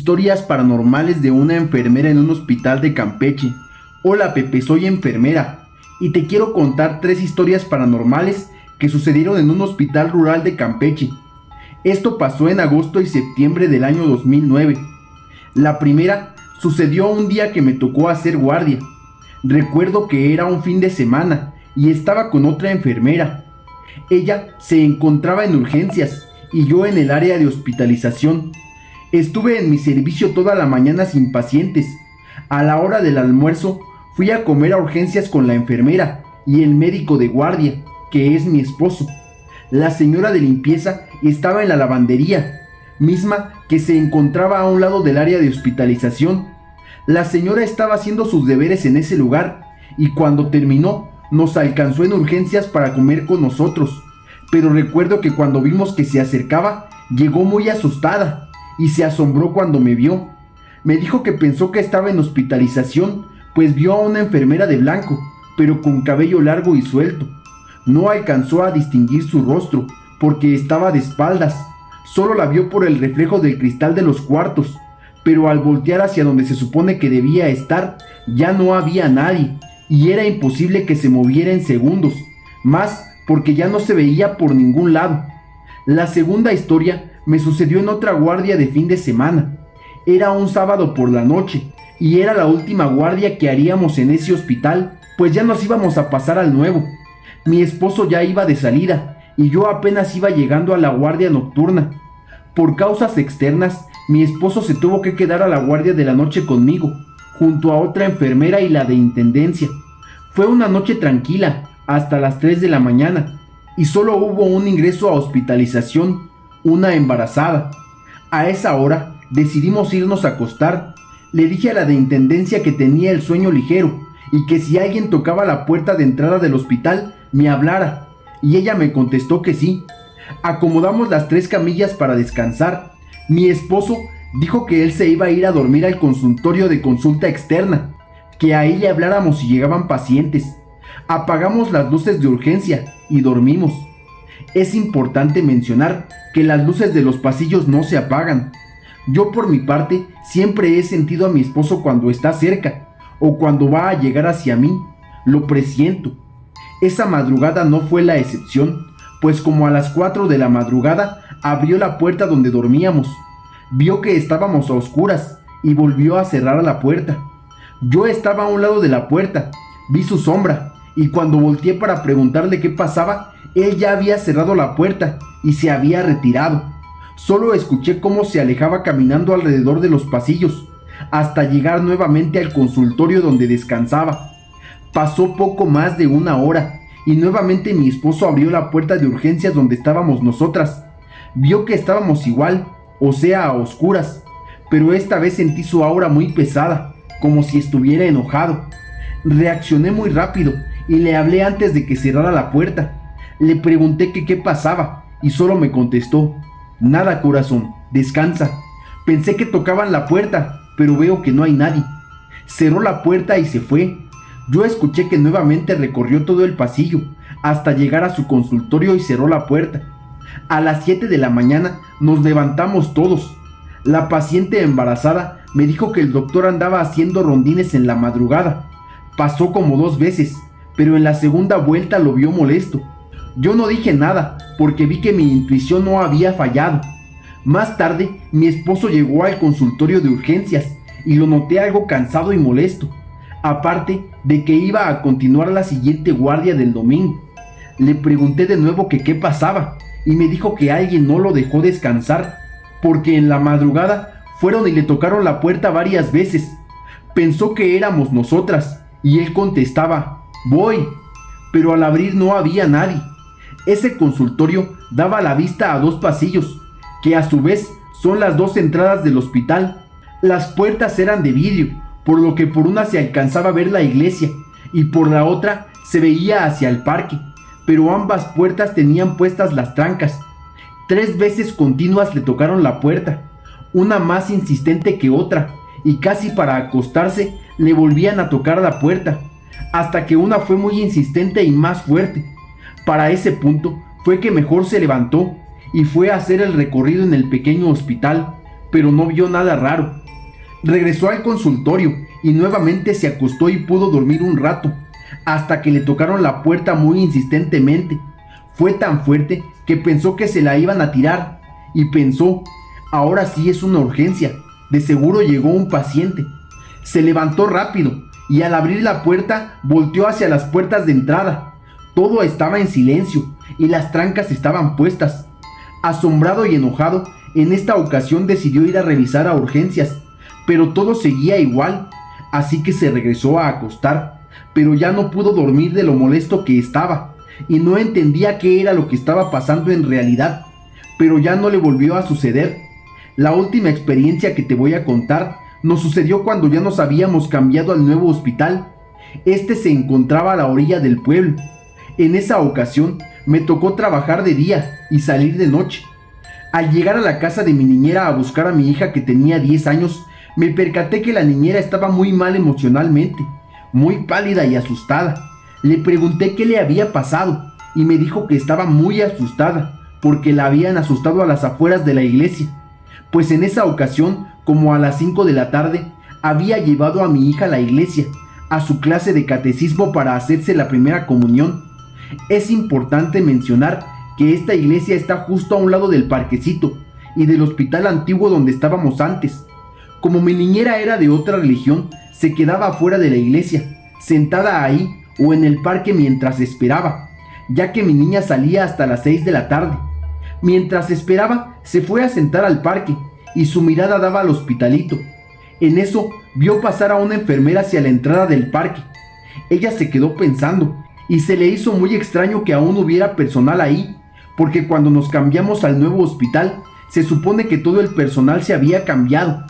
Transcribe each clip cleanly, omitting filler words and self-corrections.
Historias paranormales de una enfermera en un hospital de Campeche. Hola Pepe, soy enfermera y te quiero contar 3 historias paranormales que sucedieron en un hospital rural de Campeche. Esto pasó en agosto y septiembre del año 2009. La primera sucedió un día que me tocó hacer guardia. Recuerdo que era un fin de semana y estaba con otra enfermera. Ella se encontraba en urgencias y yo en el área de hospitalización. Estuve en mi servicio toda la mañana sin pacientes. A la hora del almuerzo fui a comer a urgencias con la enfermera y el médico de guardia, que es mi esposo. La señora de limpieza estaba en la lavandería, misma que se encontraba a un lado del área de hospitalización. La señora estaba haciendo sus deberes en ese lugar y cuando terminó nos alcanzó en urgencias para comer con nosotros. Pero recuerdo que cuando vimos que se acercaba, llegó muy asustada y se asombró cuando me vio. Me dijo que pensó que estaba en hospitalización, pues vio a una enfermera de blanco, pero con cabello largo y suelto. No alcanzó a distinguir su rostro, porque estaba de espaldas. Solo la vio por el reflejo del cristal de los cuartos, pero al voltear hacia donde se supone que debía estar, ya no había nadie, y era imposible que se moviera en segundos, más porque ya no se veía por ningún lado. La segunda historia me sucedió en otra guardia de fin de semana. Era un sábado por la noche y era la última guardia que haríamos en ese hospital, pues ya nos íbamos a pasar al nuevo. Mi esposo ya iba de salida y yo apenas iba llegando a la guardia nocturna. Por causas externas, mi esposo se tuvo que quedar a la guardia de la noche conmigo, junto a otra enfermera y la de intendencia. Fue una noche tranquila, hasta las 3 de la mañana, y solo hubo un ingreso a hospitalización, una embarazada. A esa hora decidimos irnos a acostar. Le dije a la de intendencia que tenía el sueño ligero y que si alguien tocaba la puerta de entrada del hospital me hablara, y ella me contestó que sí. Acomodamos las 3 camillas para descansar. Mi esposo dijo que él se iba a ir a dormir al consultorio de consulta externa, que ahí le habláramos si llegaban pacientes. Apagamos las luces de urgencia y dormimos. Es importante mencionar que las luces de los pasillos no se apagan. Yo por mi parte siempre he sentido a mi esposo cuando está cerca o cuando va a llegar hacia mí. Lo presiento. Esa madrugada no fue la excepción, pues como a las 4 de la madrugada abrió la puerta donde dormíamos. Vio que estábamos a oscuras y volvió a cerrar la puerta. Yo estaba a un lado de la puerta, vi su sombra y cuando volteé para preguntarle qué pasaba, él ya había cerrado la puerta y se había retirado. Solo escuché cómo se alejaba caminando alrededor de los pasillos, hasta llegar nuevamente al consultorio donde descansaba. Pasó poco más de 1 hora y nuevamente mi esposo abrió la puerta de urgencias donde estábamos nosotras. Vio que estábamos igual, o sea, a oscuras, pero esta vez sentí su aura muy pesada, como si estuviera enojado. Reaccioné muy rápido y le hablé antes de que cerrara la puerta. Le pregunté que qué pasaba y solo me contestó: nada, corazón, descansa. Pensé que tocaban la puerta, pero veo que no hay nadie. Cerró la puerta y se fue. Yo escuché que nuevamente recorrió todo el pasillo hasta llegar a su consultorio y cerró la puerta. A las 7 de la mañana nos levantamos todos. La paciente embarazada me dijo que el doctor andaba haciendo rondines en la madrugada. Pasó como 2 veces, pero en la segunda vuelta lo vio molesto. Yo no dije nada porque vi que mi intuición no había fallado. Más tarde, mi esposo llegó al consultorio de urgencias y lo noté algo cansado y molesto, aparte de que iba a continuar la siguiente guardia del domingo. Le pregunté de nuevo que qué pasaba y me dijo que alguien no lo dejó descansar, porque en la madrugada fueron y le tocaron la puerta varias veces. Pensó que éramos nosotras y él contestaba: voy, pero al abrir no había nadie. Ese consultorio daba la vista a 2 pasillos, que a su vez son las 2 entradas del hospital. Las puertas eran de vidrio, por lo que por una se alcanzaba a ver la iglesia y por la otra se veía hacia el parque, pero ambas puertas tenían puestas las trancas. 3 veces continuas le tocaron la puerta, una más insistente que otra, y casi para acostarse le volvían a tocar la puerta, hasta que una fue muy insistente y más fuerte. Para ese punto fue que mejor se levantó y fue a hacer el recorrido en el pequeño hospital, pero no vio nada raro. Regresó al consultorio y nuevamente se acostó y pudo dormir un rato, hasta que le tocaron la puerta muy insistentemente. Fue tan fuerte que pensó que se la iban a tirar, y pensó, ahora sí es una urgencia, de seguro llegó un paciente. Se levantó rápido y al abrir la puerta volteó hacia las puertas de entrada. Todo estaba en silencio y las trancas estaban puestas. Asombrado y enojado, en esta ocasión decidió ir a revisar a urgencias, pero todo seguía igual, así que se regresó a acostar, pero ya no pudo dormir de lo molesto que estaba, y no entendía qué era lo que estaba pasando en realidad, pero ya no le volvió a suceder. La última experiencia que te voy a contar nos sucedió cuando ya nos habíamos cambiado al nuevo hospital. Este se encontraba a la orilla del pueblo. En esa ocasión me tocó trabajar de día y salir de noche. Al llegar a la casa de mi niñera a buscar a mi hija que tenía 10 años, me percaté que la niñera estaba muy mal emocionalmente, muy pálida y asustada. Le pregunté qué le había pasado y me dijo que estaba muy asustada porque la habían asustado a las afueras de la iglesia. Pues en esa ocasión, como a las 5 de la tarde, había llevado a mi hija a la iglesia, a su clase de catecismo para hacerse la primera comunión. Es importante mencionar que esta iglesia está justo a un lado del parquecito y del hospital antiguo donde estábamos antes. Como mi niñera era de otra religión, se quedaba afuera de la iglesia, sentada ahí o en el parque mientras esperaba, ya que mi niña salía hasta las 6 de la tarde. Mientras esperaba, se fue a sentar al parque y su mirada daba al hospitalito. En eso, vio pasar a una enfermera hacia la entrada del parque. Ella se quedó pensando y se le hizo muy extraño que aún hubiera personal ahí, porque cuando nos cambiamos al nuevo hospital, se supone que todo el personal se había cambiado.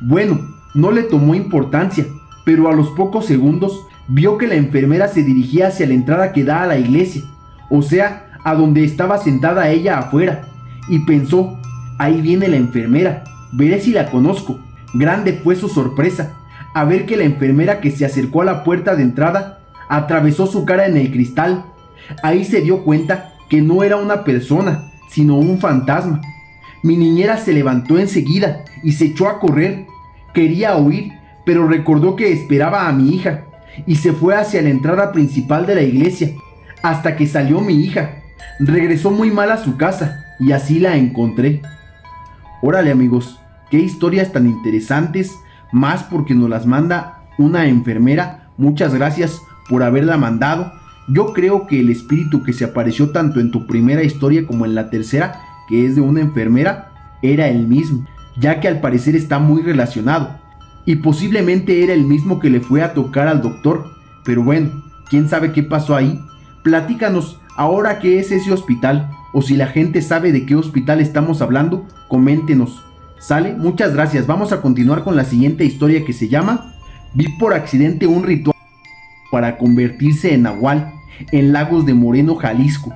Bueno, no le tomó importancia, pero a los pocos segundos vio que la enfermera se dirigía hacia la entrada que da a la iglesia, o sea, a donde estaba sentada ella afuera, y pensó, ahí viene la enfermera, veré si la conozco. Grande fue su sorpresa, a ver que la enfermera que se acercó a la puerta de entrada, atravesó su cara en el cristal. Ahí se dio cuenta que no era una persona, sino un fantasma. Mi niñera se levantó enseguida y se echó a correr. Quería huir, pero recordó que esperaba a mi hija, y se fue hacia la entrada principal de la iglesia, hasta que salió mi hija. Regresó muy mal a su casa, y así la encontré. Órale amigos, qué historias tan interesantes, más porque nos las manda una enfermera. Muchas gracias por haberla mandado. Yo creo que el espíritu que se apareció tanto en tu primera historia como en la tercera, que es de una enfermera, era el mismo, ya que al parecer está muy relacionado, y posiblemente era el mismo que le fue a tocar al doctor. Pero bueno, quién sabe qué pasó ahí. Platícanos ahora qué es ese hospital, o si la gente sabe de qué hospital estamos hablando, coméntenos. ¿Sale? Muchas gracias. Vamos a continuar con la siguiente historia, que se llama Vi por accidente un ritual para convertirse en nahual en Lagos de Moreno, Jalisco.